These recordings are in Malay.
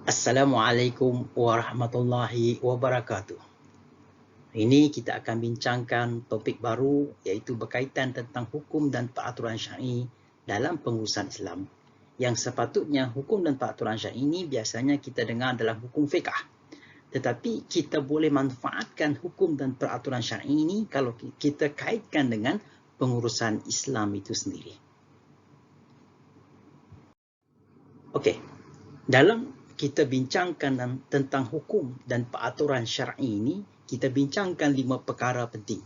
Assalamualaikum warahmatullahi wabarakatuh. Ini kita akan bincangkan topik baru iaitu berkaitan tentang hukum dan peraturan syar'i dalam pengurusan Islam. Yang sepatutnya hukum dan peraturan syar'i ini biasanya kita dengar dalam hukum fiqh. Tetapi kita boleh manfaatkan hukum dan peraturan syar'i ini kalau kita kaitkan dengan pengurusan Islam itu sendiri. Okey. Dalam kita bincangkan tentang hukum dan peraturan syar'i ini, kita bincangkan 5 perkara penting.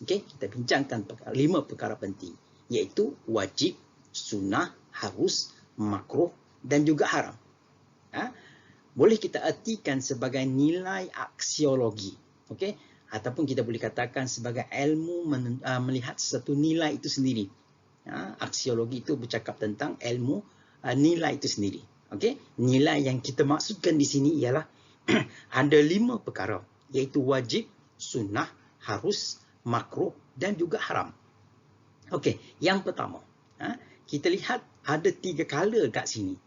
Okey, kita bincangkan 5 perkara penting, iaitu wajib, sunnah, harus, makruh dan juga haram. Boleh kita artikan sebagai nilai aksiologi, okey, ataupun kita boleh katakan sebagai ilmu melihat satu nilai itu sendiri. Aksiologi itu bercakap tentang ilmu nilai itu sendiri. Okey, nilai yang kita maksudkan di sini ialah ada 5 perkara, iaitu wajib, sunnah, harus, makruh dan juga haram. Okey, yang pertama, kita lihat ada 3 color kat sini.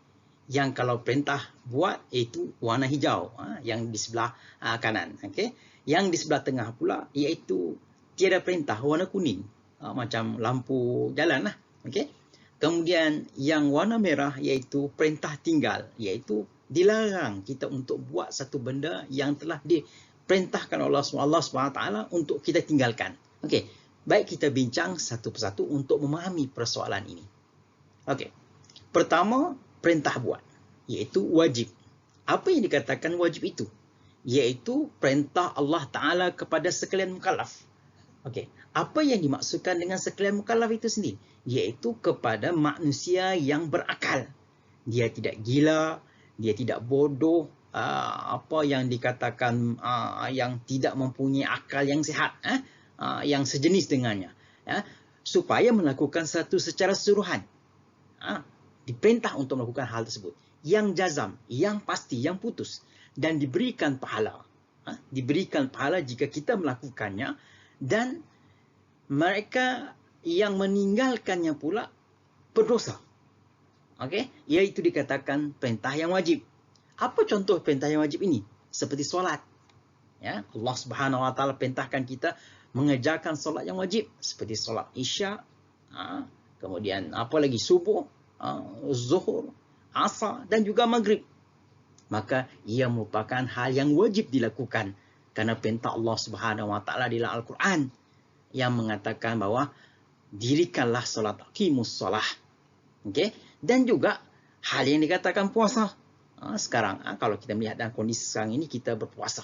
Yang kalau perintah buat iaitu warna hijau, yang di sebelah kanan. Okey, yang di sebelah tengah pula iaitu tiada perintah, warna kuning, macam lampu jalan lah. Okey. Kemudian yang warna merah iaitu perintah tinggal, iaitu dilarang kita untuk buat satu benda yang telah diperintahkan oleh Allah SWT untuk kita tinggalkan. Okey, baik kita bincang satu persatu untuk memahami persoalan ini. Okey, pertama perintah buat, iaitu wajib. Apa yang dikatakan wajib itu? Iaitu perintah Allah Ta'ala kepada sekalian mukallaf. Okey, apa yang dimaksudkan dengan sekalian mukallaf itu sendiri? Iaitu kepada manusia yang berakal. Dia tidak gila, dia tidak bodoh, apa yang dikatakan yang tidak mempunyai akal yang sihat, yang sejenis dengannya, supaya melakukan satu secara keseluruhan. Diperintah untuk melakukan hal tersebut. Yang jazam, yang pasti, yang putus, dan diberikan pahala. Diberikan pahala jika kita melakukannya, dan mereka yang meninggalkannya pula berdosa. Okey, iaitu dikatakan perintah yang wajib. Apa contoh perintah yang wajib ini? Seperti solat. Ya, Allah Subhanahu Wa Taala perintahkan kita mengerjakan solat yang wajib seperti solat Isya, kemudian apa lagi subuh, zuhur, asar dan juga maghrib. Maka ia merupakan hal yang wajib dilakukan kerana perintah Allah Subhanahu Wa Taala di dalam Al-Quran yang mengatakan bahawa dirikanlah solat, aqimus solah. Okey, dan juga hal yang dikatakan puasa. Sekarang kalau kita melihat dalam kondisi sekarang ini kita berpuasa,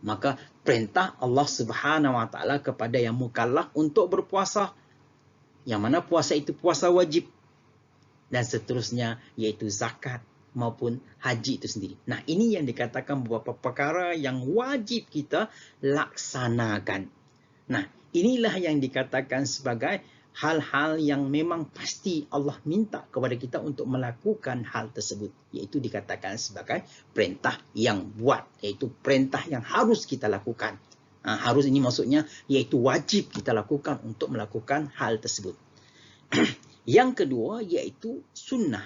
maka perintah Allah Subhanahu Wa Taala kepada yang mukallaf untuk berpuasa, yang mana puasa itu puasa wajib, dan seterusnya iaitu zakat maupun haji itu sendiri. Nah, ini yang dikatakan beberapa perkara yang wajib kita laksanakan. Nah, inilah yang dikatakan sebagai hal-hal yang memang pasti Allah minta kepada kita untuk melakukan hal tersebut, iaitu dikatakan sebagai perintah yang buat, iaitu perintah yang harus kita lakukan. Harus ini maksudnya iaitu wajib kita lakukan untuk melakukan hal tersebut. Yang kedua iaitu sunnah.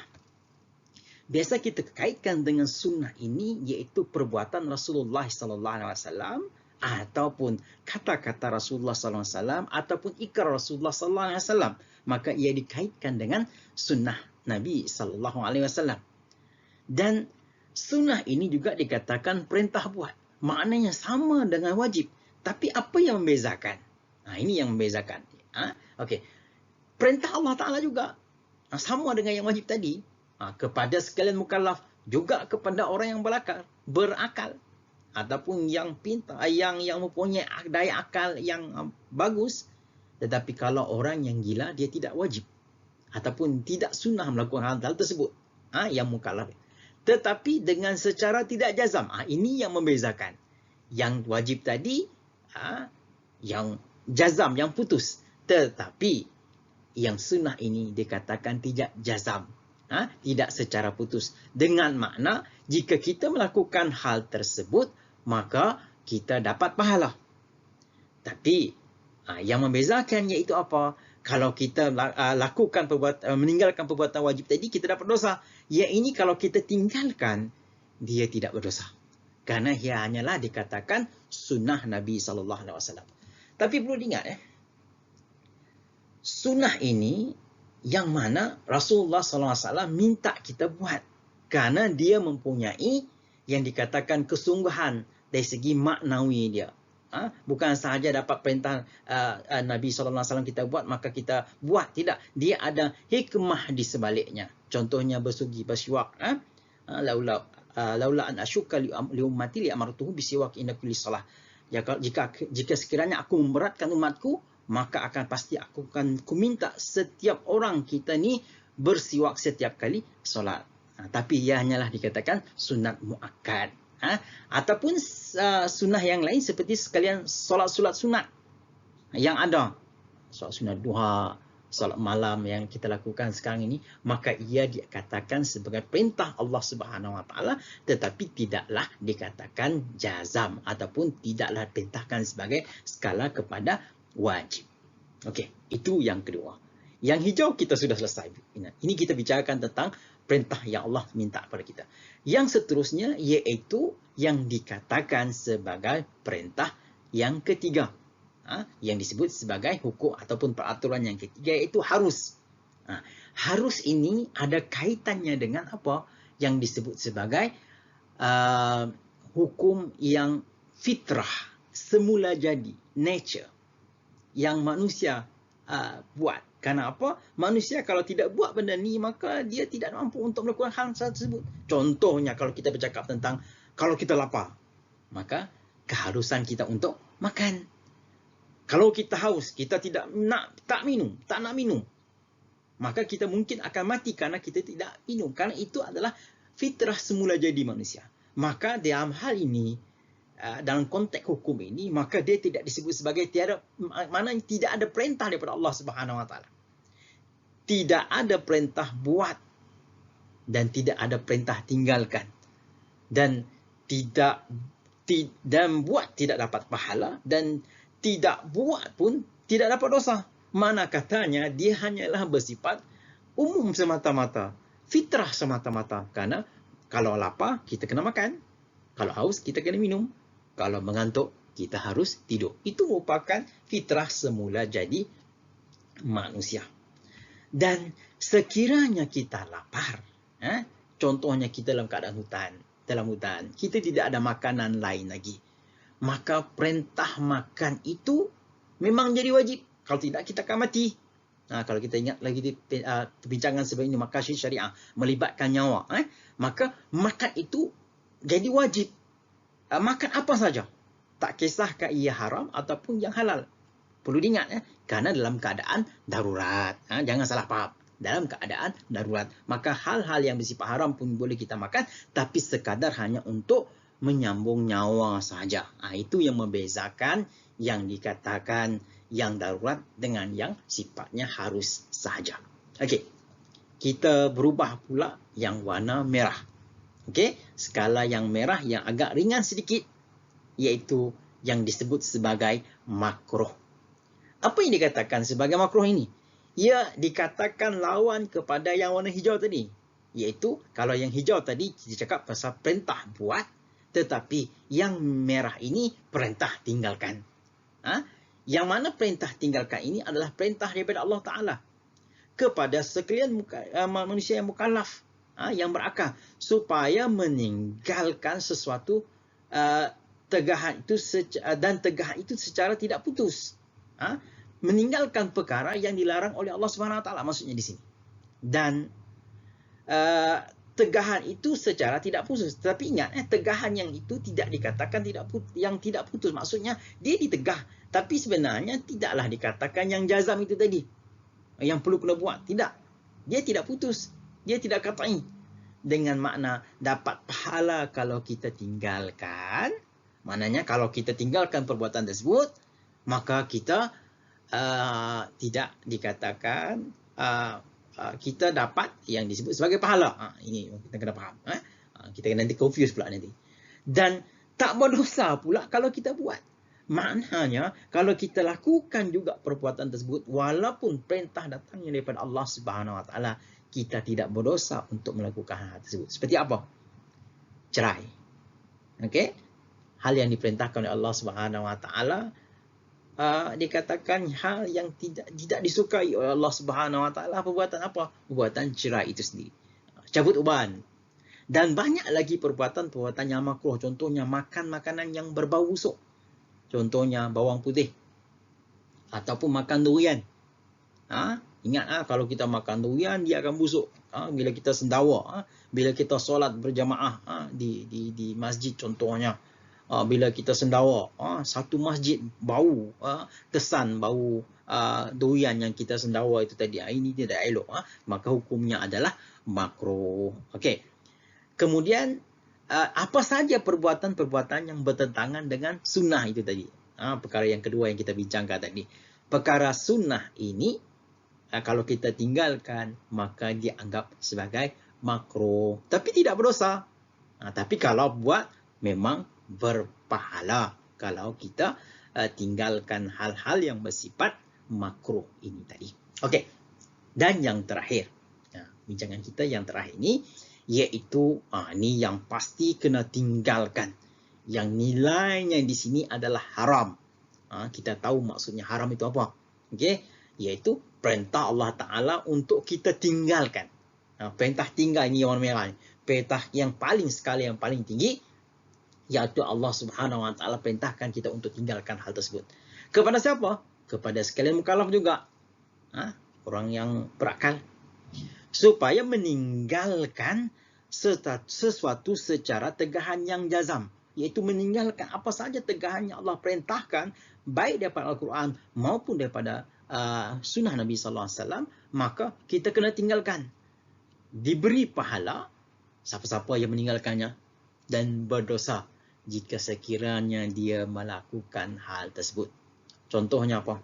Biasa kita kaitkan dengan sunnah ini iaitu perbuatan Rasulullah SAW, ataupun kata-kata Rasulullah SAW, ataupun ikrar Rasulullah SAW. Maka ia dikaitkan dengan sunnah Nabi SAW. Dan sunnah ini juga dikatakan perintah buat. Maknanya sama dengan wajib. Tapi apa yang membezakan? Ini yang membezakan. Okey. Perintah Allah Ta'ala juga sama dengan yang wajib tadi. Kepada sekalian mukallaf, juga kepada orang yang berakal. Ataupun yang pintar, yang mempunyai daya akal yang bagus. Tetapi kalau orang yang gila, dia tidak wajib ataupun tidak sunnah melakukan hal tersebut, yang mukallaf. Tetapi dengan secara tidak jazam, ini yang membezakan. Yang wajib tadi, yang jazam, yang putus. Tetapi yang sunnah ini dikatakan tidak jazam, tidak secara putus. Dengan makna jika kita melakukan hal tersebut, maka kita dapat pahala. Tapi yang membezakan iaitu apa? Kalau kita meninggalkan perbuatan wajib tadi, kita dapat dosa. Yang ini kalau kita tinggalkan, dia tidak berdosa. Karena ia hanyalah dikatakan sunnah Nabi SAW. Tapi perlu diingat, sunnah ini yang mana Rasulullah SAW minta kita buat. Karena dia mempunyai yang dikatakan kesungguhan dari segi maknawi dia. Bukan sahaja dapat perintah Nabi SAW kita buat, maka kita buat. Tidak. Dia ada hikmah di sebaliknya. Contohnya bersiwak. Laula an asyukka li ummati li amartuhu bisiwak inda kulli salah. Jika sekiranya aku memberatkan umatku, maka akan pasti aku minta setiap orang kita ni bersiwak setiap kali solat. Tapi ia hanyalah dikatakan sunat muakkad. Ataupun sunnah yang lain seperti sekalian solat-solat sunat yang ada. Solat sunat duha, solat malam yang kita lakukan sekarang ini, maka ia dikatakan sebagai perintah Allah Subhanahu Wa Taala, tetapi tidaklah dikatakan jazam ataupun tidaklah perintahkan sebagai skala kepada wajib. Okey, itu yang kedua. Yang hijau kita sudah selesai. Ini kita bicarakan tentang perintah yang Allah minta kepada kita. Yang seterusnya iaitu yang dikatakan sebagai perintah yang ketiga. Yang disebut sebagai hukum ataupun peraturan yang ketiga, iaitu harus. Harus ini ada kaitannya dengan apa yang disebut sebagai hukum yang fitrah, semula jadi, nature, yang manusia buat. Karena apa? Manusia kalau tidak buat benda ni, maka dia tidak mampu untuk melakukan hal tersebut. Contohnya kalau kita bercakap tentang kalau kita lapar, maka keharusan kita untuk makan. Kalau kita haus, kita tak nak minum, maka kita mungkin akan mati karena kita tidak minum. Karena itu adalah fitrah semula jadi manusia. Maka dalam hal ini, dalam konteks hukum ini, maka dia tidak disebut sebagai tidak ada perintah daripada Allah Subhanahu Wa Taala. Tidak ada perintah buat dan tidak ada perintah tinggalkan. Dan buat tidak dapat pahala dan tidak buat pun tidak dapat dosa. Mana katanya dia hanyalah bersifat umum semata-mata, fitrah semata-mata. Karena kalau lapar kita kena makan, kalau haus kita kena minum, kalau mengantuk kita harus tidur. Itu merupakan fitrah semula jadi manusia. Dan sekiranya kita lapar, contohnya kita dalam keadaan dalam hutan, kita tidak ada makanan lain lagi, maka perintah makan itu memang jadi wajib. Kalau tidak, kita akan mati. Kalau kita ingat lagi di perbincangan sebelum ini, maka syariah melibatkan nyawa, maka makan itu jadi wajib. Makan apa saja, tak kisahkah ia haram ataupun yang halal. Perlu diingat, karena dalam keadaan darurat. Jangan salah faham. Dalam keadaan darurat, maka hal-hal yang bersifat haram pun boleh kita makan, tapi sekadar hanya untuk menyambung nyawa saja. Itu yang membezakan yang dikatakan yang darurat dengan yang sifatnya harus saja. Okey, kita berubah pula yang warna merah. Okey, skala yang merah yang agak ringan sedikit, iaitu yang disebut sebagai makruh. Apa yang dikatakan sebagai makruh ini? Ia dikatakan lawan kepada yang warna hijau tadi. Iaitu kalau yang hijau tadi kita cakap pasal perintah buat, tetapi yang merah ini perintah tinggalkan. Yang mana perintah tinggalkan ini adalah perintah daripada Allah Ta'ala kepada sekalian manusia yang mukallaf, yang berakal, supaya meninggalkan sesuatu tegahan itu dan tegahan itu secara tidak putus. Meninggalkan perkara yang dilarang oleh Allah Subhanahu Wa Taala, maksudnya di sini. Dan tegahan itu secara tidak putus. Tapi ingat, tegahan yang itu tidak dikatakan yang tidak putus. Maksudnya dia ditegah, tapi sebenarnya tidaklah dikatakan yang jazam itu tadi, yang perlu kena buat. Tidak. Dia tidak putus. Dia tidak qat'i. Dengan makna dapat pahala kalau kita tinggalkan. Maknanya kalau kita tinggalkan perbuatan tersebut, maka kita tidak dikatakan kita dapat yang disebut sebagai pahala. Ini kita kena faham. Kita nanti confuse pula nanti. Dan tak berdosa pula kalau kita buat. Maknanya kalau kita lakukan juga perbuatan tersebut, walaupun perintah datangnya daripada Allah Subhanahu Wa Taala, kita tidak berdosa untuk melakukan hal tersebut. Seperti apa? cerai. Okey? Hal yang diperintahkan oleh Allah Subhanahu Wa Taala dikatakan hal yang tidak disukai oleh Allah Subhanahu Wa Taala. Perbuatan apa? Perbuatan cerai itu sendiri. Cabut uban. Dan banyak lagi perbuatan-perbuatan yang makruh. Contohnya makan makanan yang berbau busuk. Contohnya bawang putih. Ataupun makan durian. Ingat kalau kita makan durian, dia akan busuk. Bila kita sendawa, bila kita solat berjamaah di masjid contohnya. Bila kita sendawa, satu masjid bau, kesan bau durian yang kita sendawa itu tadi, ini tidak elok, maka hukumnya adalah makruh. Okey. Kemudian apa saja perbuatan-perbuatan yang bertentangan dengan sunnah itu tadi. Perkara yang kedua yang kita bincangkan tadi. Perkara sunnah ini kalau kita tinggalkan maka dianggap sebagai makruh, tapi tidak berdosa. Tapi kalau buat memang berpahala kalau kita tinggalkan hal-hal yang bersifat makruh ini tadi. Okey. Dan yang terakhir, bincangan kita yang terakhir ini iaitu ini yang pasti kena tinggalkan. Yang nilainya di sini adalah haram. Kita tahu maksudnya haram itu apa. Okey, iaitu perintah Allah Taala untuk kita tinggalkan. Perintah tinggal ini warna merah. Perintah yang paling sekali, yang paling tinggi, iaitu Allah Subhanahu Wa Taala perintahkan kita untuk tinggalkan hal tersebut. Kepada siapa? Kepada sekalian mukallaf juga. Orang yang berakal. Supaya meninggalkan sesuatu secara tegahan yang jazam. Iaitu meninggalkan apa saja tegahan yang Allah perintahkan, baik daripada Al-Quran maupun daripada sunnah Nabi SAW, maka kita kena tinggalkan. Diberi pahala siapa-siapa yang meninggalkannya, dan berdosa jika sekiranya dia melakukan hal tersebut. Contohnya apa?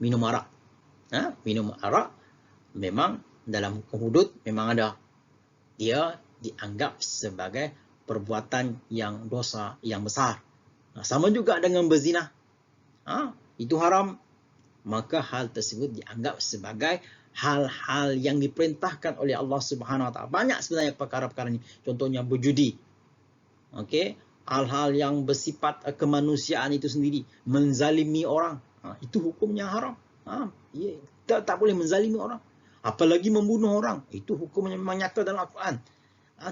Minum arak. Minum arak memang dalam hukum hudud memang ada. Dia dianggap sebagai perbuatan yang dosa yang besar. Sama juga dengan berzina. Itu haram. Maka hal tersebut dianggap sebagai hal-hal yang diperintahkan oleh Allah Subhanahu Wa Taala. Banyak sebenarnya perkara-perkara ini. Contohnya berjudi. Okey, hal-hal yang bersifat kemanusiaan itu sendiri, menzalimi orang, itu hukumnya haram. Tak boleh menzalimi orang. Apalagi membunuh orang, itu hukumnya memang nyata dalam Al-Quran.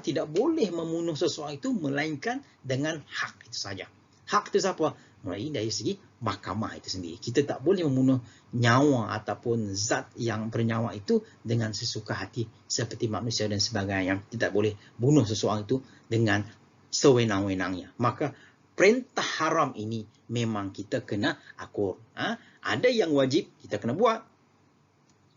Tidak boleh membunuh sesuatu itu melainkan dengan hak itu saja. Hak itu siapa? Mulai dari segi mahkamah itu sendiri. Kita tak boleh membunuh nyawa ataupun zat yang bernyawa itu dengan sesuka hati seperti manusia dan sebagainya. Tidak boleh bunuh sesuatu itu dengan sewenang-wenangnya. Maka perintah haram ini memang kita kena akur. Ada yang wajib kita kena buat,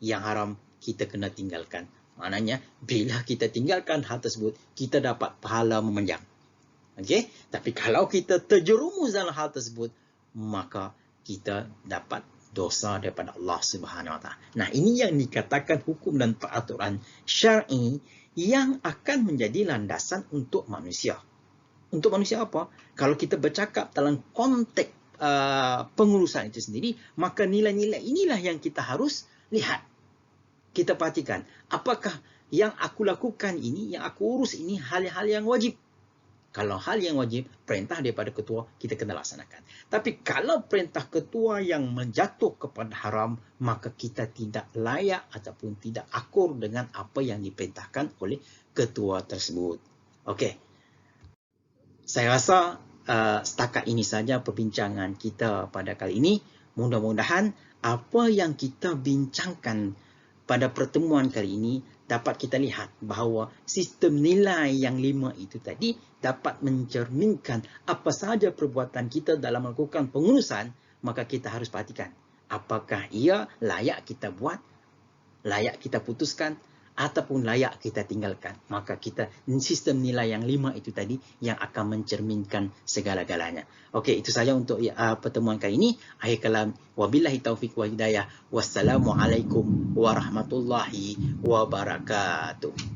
yang haram kita kena tinggalkan. Maknanya bila kita tinggalkan hal tersebut, kita dapat pahala memanjang. Okey, tapi kalau kita terjerumus dalam hal tersebut, maka kita dapat dosa daripada Allah Subhanahu Wa Taala. Nah, ini yang dikatakan hukum dan peraturan syar'i yang akan menjadi landasan untuk manusia. Untuk manusia apa? Kalau kita bercakap dalam konteks pengurusan itu sendiri, maka nilai-nilai inilah yang kita harus lihat. Kita perhatikan, apakah yang aku lakukan ini, yang aku urus ini, hal-hal yang wajib. Kalau hal yang wajib, perintah daripada ketua, kita kena laksanakan. Tapi kalau perintah ketua yang menjatuh kepada haram, maka kita tidak layak ataupun tidak akur dengan apa yang diperintahkan oleh ketua tersebut. Okey. Saya rasa setakat ini saja perbincangan kita pada kali ini. Mudah-mudahan apa yang kita bincangkan pada pertemuan kali ini dapat kita lihat bahawa sistem nilai yang 5 itu tadi dapat mencerminkan apa sahaja perbuatan kita dalam melakukan pengurusan, maka kita harus perhatikan apakah ia layak kita buat, layak kita putuskan, ataupun layak kita tinggalkan. Maka kita sistem nilai yang 5 itu tadi yang akan mencerminkan segala-galanya. Okey, itu saja untuk pertemuan kali ini. Akhir kalam, wabillahi taufiq wa hidayah. Wassalamualaikum warahmatullahi wabarakatuh.